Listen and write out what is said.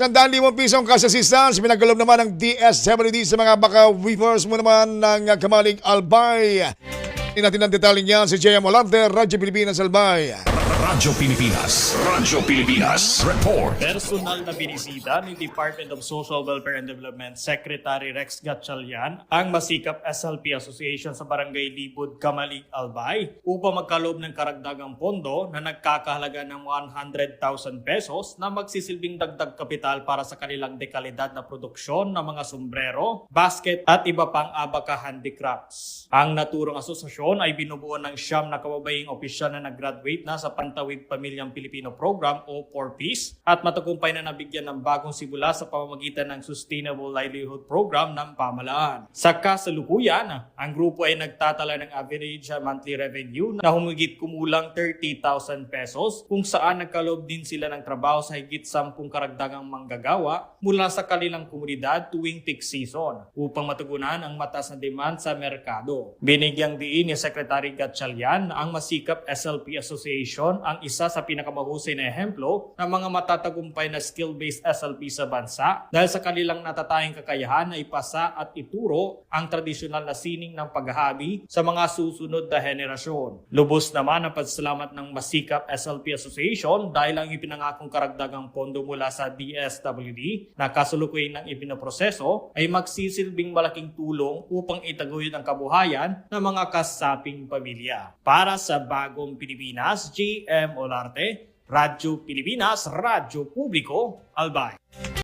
1,500 cash assistance, pinagkalob naman ng DSWD sa mga baka weavers mo naman ng Kamalig Albay. Hindi natin ang detalye niyan si JM Olante, Radyo Pilipinas Albay. Radyo Pilipinas. Radyo Pilipinas. Report. Personal na binisita ni Department of Social Welfare and Development Secretary Rex Gatchalian ang Masikap SLP Association sa Barangay Libud, Kamalig, Albay upang magkaloob ng karagdagang pondo na nagkakahalaga ng 100,000 pesos na magsisilbing dagdag kapital para sa kanilang dekalidad na produksyon ng mga sombrero, basket at iba pang abaka handicrafts. Ang naturang asosasyon ay binubuo ng 9 na kababaing opisyal na nag-graduate na sa Pantawid Pamilyang Pilipino Program o 4Ps at matagumpay na nabigyan ng bagong simula sa pamamagitan ng Sustainable Livelihood Program ng pamahalaan. Sa kasalukuyan, ang grupo ay nagtatala ng average monthly revenue na humigit kumulang 30,000 pesos kung saan nagkaloob din sila ng trabaho sa higit 10 karagdagang manggagawa mula sa kanilang komunidad tuwing peak season upang matugunan ang mataas na demand sa merkado. Binigyang diin ni Secretary Gatchalian na ang Masikap SLP Association ang isa sa pinakamahusay na ehemplo ng mga matatagumpay na skill-based SLP sa bansa dahil sa kanilang natatanging kakayahan na ipasa at ituro ang tradisyonal na sining ng paghahabi sa mga susunod na henerasyon. Lubos naman ang pasalamat ng Masikap SLP Association dahil ang ipinangakong karagdagang pondo mula sa DSWD na kasalukuyan ng ipinoproseso ay magsisilbing malaking tulong upang itaguyod ang kabuhayan ng mga kasaping pamilya. Para sa Bagong Pilipinas, JM Olarte, Radyo Pilipinas, Radyo Publiko, Albay.